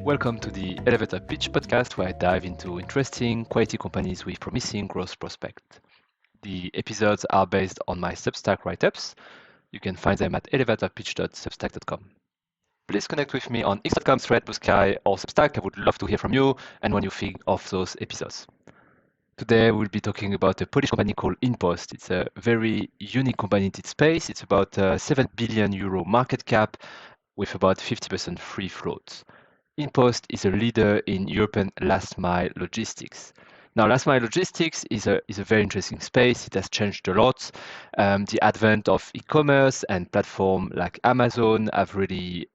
Welcome to the Elevator Pitch podcast, where I dive into interesting, quality companies with promising growth prospects. The episodes are based on my Substack write-ups. You can find them at elevatorpitch.substack.com. Please connect with me on x.com, Thread, Blue Sky, or Substack. I would love to hear from you and what you think of those episodes. Today, we'll be talking about a Polish company called Inpost. It's a very unique company in its space. It's about a 7 billion euro market cap with about 50% free float. Inpost is a leader in European last mile logistics. Now, last mile logistics is a very interesting space. It has changed a lot. The advent of e-commerce and platforms like Amazon have really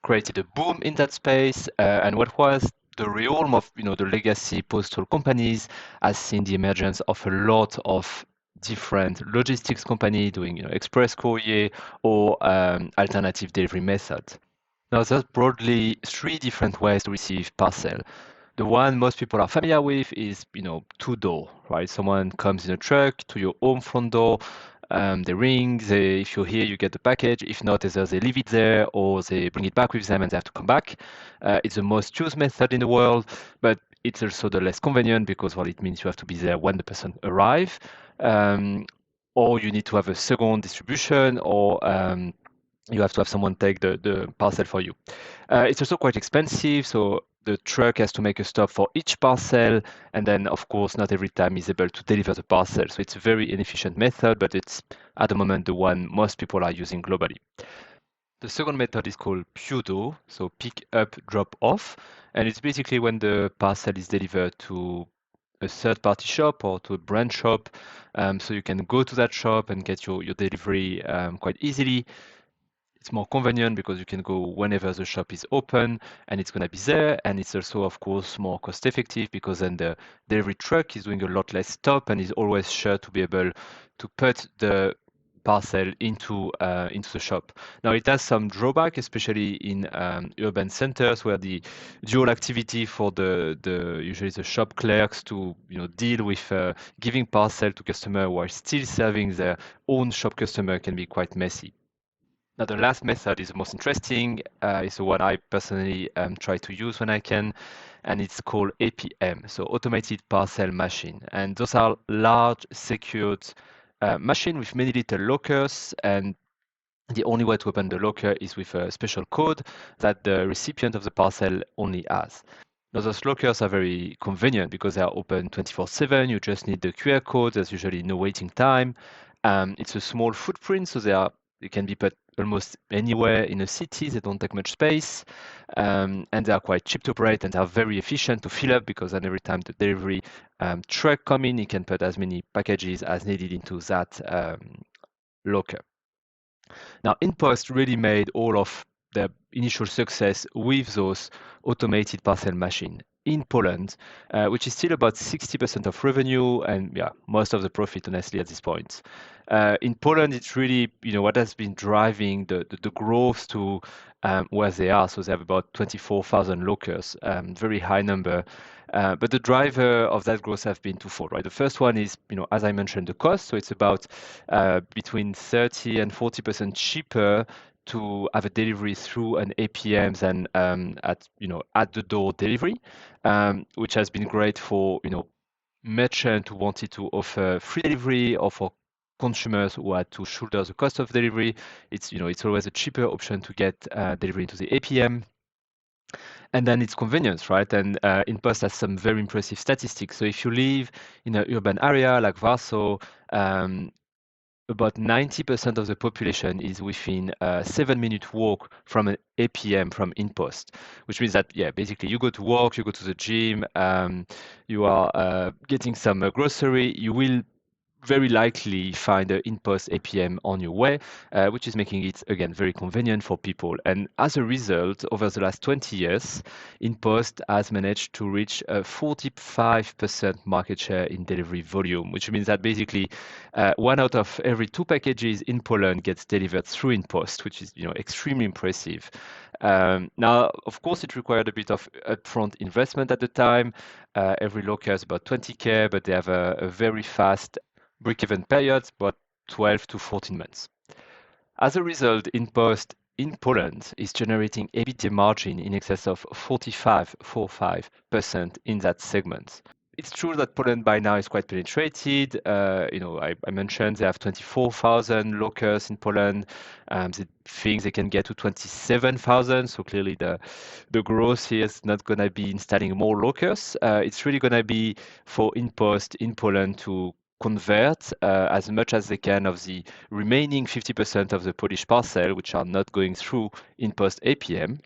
created a boom in that space. And what was the realm of the legacy postal companies has seen the emergence of a lot of different logistics companies doing express courier or alternative delivery methods. Now, there's broadly three different ways to receive parcel. The one most people are familiar with is, two-door, right? Someone comes in a truck to your home front door. They ring. If you're here, you get the package. If not, either they leave it there or they bring it back with them and they have to come back. It's the most used method in the world, but it's also the less convenient because it means you have to be there when the person arrives, or you need to have a second distribution, or you have to have someone take the parcel for you. It's also quite expensive, so the truck has to make a stop for each parcel, and then, of course, not every time is able to deliver the parcel. So it's a very inefficient method, but it's at the moment the one most people are using globally. The second method is called PUDO, so pick up, drop off, and it's basically when the parcel is delivered to a third-party shop or to a brand shop, so you can go to that shop and get your delivery quite easily. It's more convenient because you can go whenever the shop is open and it's going to be there. And it's also, of course, more cost effective because then the delivery truck is doing a lot less stop and is always sure to be able to put the parcel into the shop. Now, it has some drawback, especially in urban centers where the dual activity for usually the shop clerks to deal with giving parcel to customer while still serving their own shop customer can be quite messy. Now, the last method is the most interesting. It's the one I personally try to use when I can, and it's called APM, so Automated Parcel Machine. And those are large, secured machines with many little lockers, and the only way to open the locker is with a special code that the recipient of the parcel only has. Now, those lockers are very convenient because they are open 24/7. You just need the QR code. There's usually no waiting time. It's a small footprint, so they can be put almost anywhere in a city. They don't take much space, and they are quite cheap to operate, and they are very efficient to fill up because then every time the delivery truck comes in, it can put as many packages as needed into that locker. Now, Inpost really made all of their initial success with those automated parcel machine in Poland, which is still about 60% of revenue and most of the profit, honestly, at this point. In Poland, it's really what has been driving the growth to where they are. So they have about 24,000 lockers, very high number. But the driver of that growth have been twofold, right? The first one is, as I mentioned, the cost. So it's about between 30 and 40% cheaper to have a delivery through an APM than at the door delivery, which has been great for merchant who wanted to offer free delivery or for consumers who had to shoulder the cost of delivery. It's always a cheaper option to get delivery into the APM. And then it's convenience, right? And Inpost has some very impressive statistics. So if you live in an urban area like Warsaw, about 90% of the population is within a 7-minute walk from an APM from Inpost, which means that, basically you go to work, you go to the gym, you are getting some grocery, you will very likely find an Inpost APM on your way, which is making it, again, very convenient for people. And as a result, over the last 20 years, Inpost has managed to reach a 45% market share in delivery volume, which means that basically 1 out of every 2 packages in Poland gets delivered through Inpost, which is extremely impressive. Now, of course, it required a bit of upfront investment at the time. Every locker is about 20K, but they have a very fast break-even period, about 12 to 14 months. As a result, Inpost in Poland is generating EBITDA margin in excess of 45% in that segment. It's true that Poland by now is quite penetrated. I mentioned they have 24,000 lockers in Poland. They think they can get to 27,000. So clearly the growth here is not going to be installing more lockers. It's really going to be for Inpost in Poland to convert as much as they can of the remaining 50% of the Polish parcel, which are not going through Inpost APM.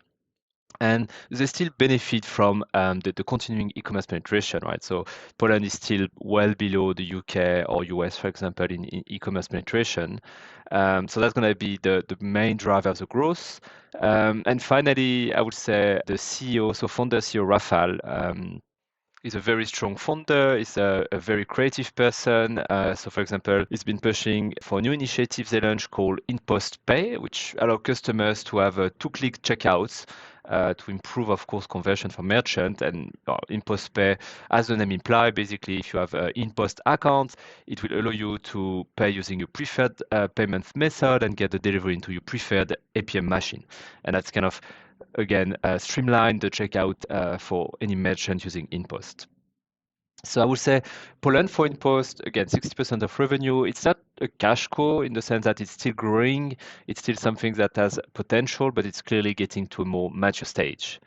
And they still benefit from the continuing e-commerce penetration, right? So Poland is still well below the UK or US, for example, in e-commerce penetration. So that's going to be the main driver of the growth. And finally, I would say the CEO, so founder CEO Rafał, is a very strong founder. He's a very creative person. So, for example, he's been pushing for a new initiative they launched called Inpost Pay, which allow customers to have two-click checkouts to improve, of course, conversion for merchant. And Inpost Pay, as the name implies, basically, if you have an Inpost account, it will allow you to pay using your preferred payment method and get the delivery into your preferred APM machine. And that's kind of again, streamline the checkout for any merchant using Inpost. So I would say Poland for Inpost, again, 60% of revenue. It's not a cash cow in the sense that it's still growing. It's still something that has potential, but it's clearly getting to a more mature stage.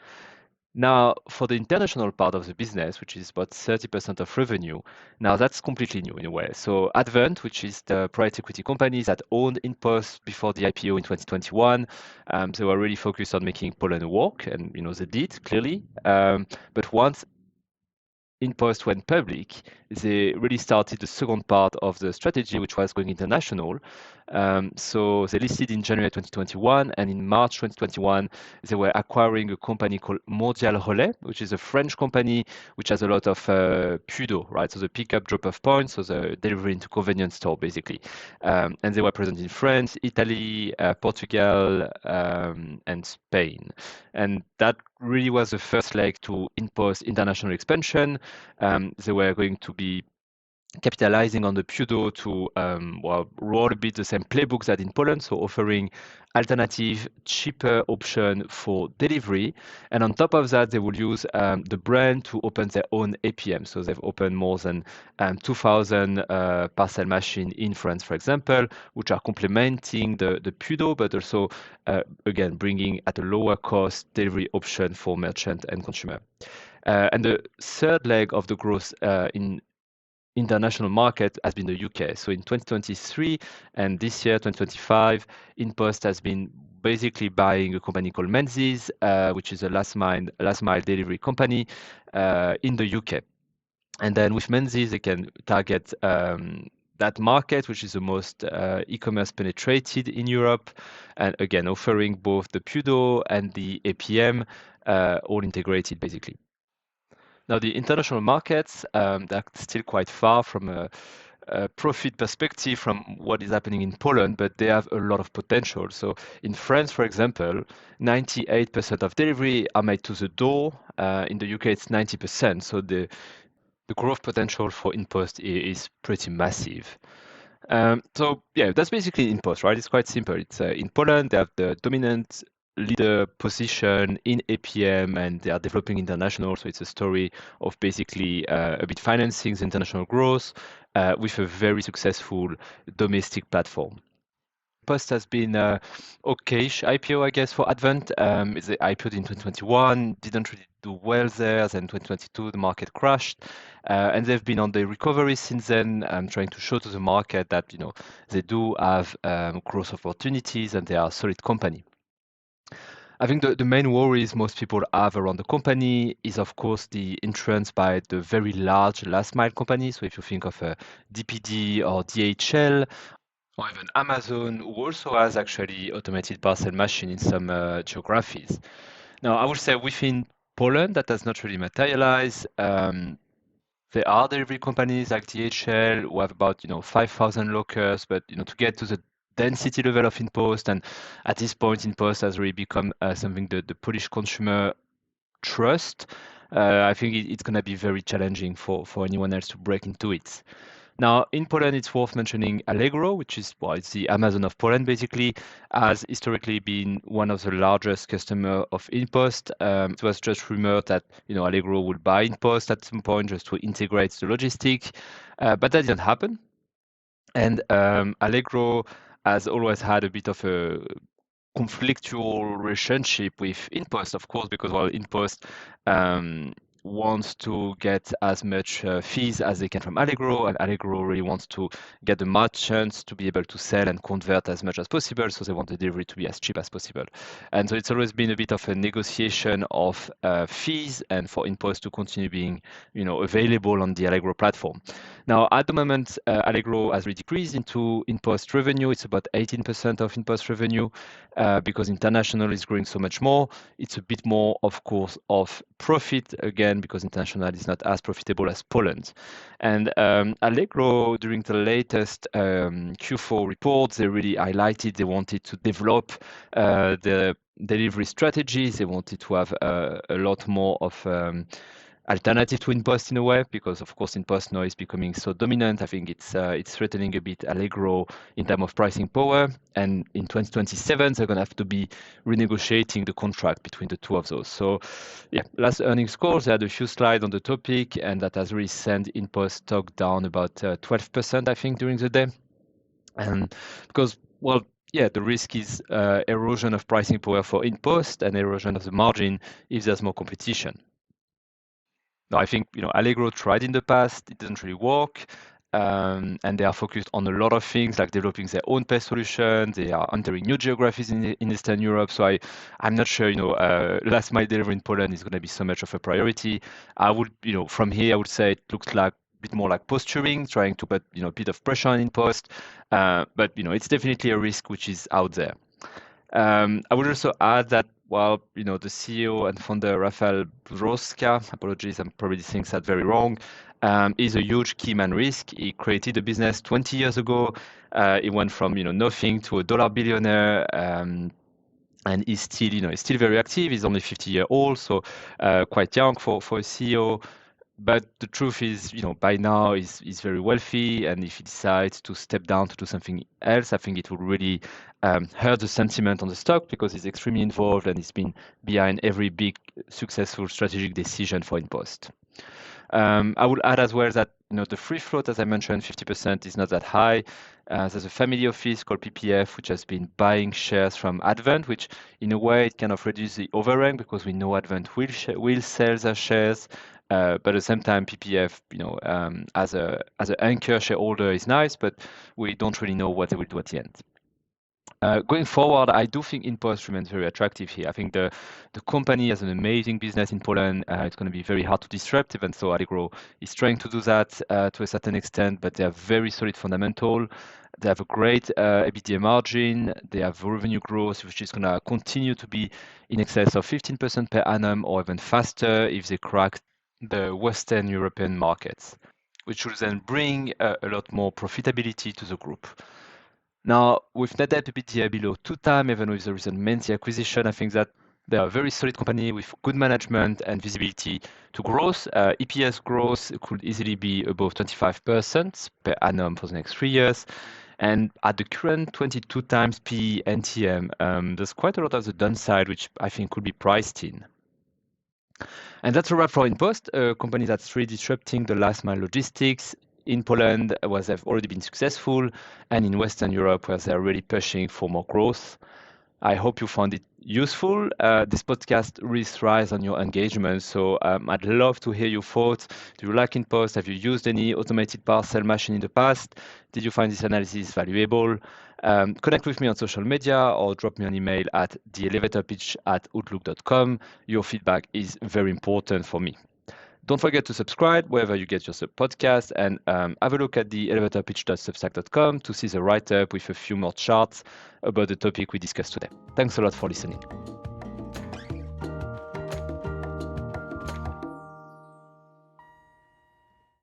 Now, for the international part of the business, which is about 30% of revenue, now that's completely new in a way. So Advent, which is the private equity company that owned Inpost before the IPO in 2021, they were really focused on making Poland work, and they did clearly. But once Inpost went public, they really started the second part of the strategy, which was going international. So they listed in January 2021, and in March 2021, they were acquiring a company called Mondial Relais, which is a French company which has a lot of PUDO, right? So the pickup drop-off points, so the delivery into convenience store, basically. And they were present in France, Italy, Portugal, and Spain. And that really was the first leg to Inpost international expansion. They were going to be capitalizing on the PUDO to roll a bit the same playbooks that in Poland, so offering alternative, cheaper option for delivery. And on top of that, they will use the brand to open their own APM. So they've opened more than 2,000 parcel machine in France, for example, which are complementing the PUDO, but also, again, bringing at a lower cost delivery option for merchant and consumer. And the third leg of the growth in international market has been the UK. So in 2023 and this year, 2025, Inpost has been basically buying a company called Menzies, which is a last mile delivery company in the UK. And then with Menzies, they can target that market, which is the most e-commerce penetrated in Europe, and again offering both the PUDO and the APM all integrated basically. Now, the international markets, they're still quite far from a profit perspective from what is happening in Poland, but they have a lot of potential. So in France, for example, 98% of delivery are made to the door. In the UK, it's 90%. So the growth potential for Inpost is pretty massive. So yeah, that's basically Inpost, right? It's quite simple. It's in Poland, they have the dominant leader position in APM and they are developing international. So it's a story of basically a bit financing the international growth with a very successful domestic platform. Post has been okay-ish IPO, I guess, for Advent. It's IPO'd in 2021, didn't really do well there. Then 2022, the market crashed. And they've been on the recovery since then, trying to show to the market that, they do have growth opportunities and they are a solid company. I think the main worries most people have around the company is, of course, the entrance by the very large last mile companies. So if you think of DPD or DHL, or even Amazon, who also has actually automated parcel machine in some geographies. Now, I would say within Poland, that does not really materialize. There are delivery companies like DHL who have about 5,000 lockers, but to get to the density level of Inpost, and at this point, Inpost has really become something that the Polish consumer trust. I think it's going to be very challenging for anyone else to break into it. Now, in Poland, it's worth mentioning Allegro, which is, well, it's the Amazon of Poland, basically, has historically been one of the largest customer of Inpost. It was just rumored that, Allegro would buy Inpost at some point just to integrate the logistic, but that didn't happen. And Allegro has always had a bit of a conflictual relationship with Inpost, of course, because well, Inpost wants to get as much fees as they can from Allegro, and Allegro really wants to get the merchants to be able to sell and convert as much as possible, so they want the delivery to be as cheap as possible. And so it's always been a bit of a negotiation of fees and for Inpost to continue being, available on the Allegro platform. Now, at the moment, Allegro has really decreased into Inpost revenue. It's about 18% of Inpost revenue because international is growing so much more. It's a bit more, of course, of profit again because international is not as profitable as Poland. And Allegro, during the latest Q4 report, they really highlighted they wanted to develop the delivery strategies. They wanted to have a lot more of alternative to Inpost in a way, because of course Inpost now is becoming so dominant. I think it's threatening a bit Allegro in terms of pricing power. And in 2027, they're going to have to be renegotiating the contract between the two of those. So yeah, last earnings call, they had a few slides on the topic, and that has really sent Inpost stock down about 12%, I think, during the day. And because, well, yeah, the risk is erosion of pricing power for Inpost and erosion of the margin if there's more competition. Now, I think Allegro tried in the past; it didn't really work, and they are focused on a lot of things like developing their own pay solution. They are entering new geographies in Eastern Europe. So I'm not sure last mile delivery in Poland is going to be so much of a priority. I would from here I would say it looks like a bit more like posturing, trying to put a bit of pressure on Inpost, but it's definitely a risk which is out there. I would also add that while the CEO and founder Rafael Broska, apologies, I'm probably saying that very wrong, is a huge key man risk. He created a business 20 years ago. He went from nothing to a dollar billionaire. And he's still very active. He's only 50-year old, so quite young for a CEO. But the truth is, by now he's very wealthy, and if he decides to step down to do something else, I think it will really hurt the sentiment on the stock because he's extremely involved and he's been behind every big successful strategic decision for Inpost. I would add as well that the free float, as I mentioned, 50% is not that high. There's a family office called PPF, which has been buying shares from Advent, which in a way it kind of reduces the overhang because we know Advent will sell their shares. But at the same time, PPF, as an anchor shareholder is nice, but we don't really know what they will do at the end. Going forward, I do think Inpost remains very attractive here. I think the company has an amazing business in Poland. It's going to be very hard to disrupt, even so Allegro is trying to do that to a certain extent, but they have very solid fundamental. They have a great EBITDA margin. They have revenue growth, which is going to continue to be in excess of 15% per annum or even faster if they crack the Western European markets, which will then bring a lot more profitability to the group. Now, with net debt to EBITDA below 2x, even with the recent Menti acquisition, I think that they are a very solid company with good management and visibility to growth. EPS growth could easily be above 25% per annum for the next 3 years. And at the current 22x PE NTM, there's quite a lot of the downside, which I think could be priced in. And that's a wrap for Inpost, a company that's really disrupting the last mile logistics in Poland, where they've already been successful, and in Western Europe, where they're really pushing for more growth. I hope you found it useful. This podcast really thrives on your engagement, so I'd love to hear your thoughts. Do you like Inpost? Have you used any automated parcel machine in the past? Did you find this analysis valuable? Connect with me on social media or drop me an email at theelevatorpitch@outlook.com. Your feedback is very important for me. Don't forget to subscribe wherever you get your podcast, and have a look at the elevatorpitch.substack.com to see the write-up with a few more charts about the topic we discussed today. Thanks a lot for listening.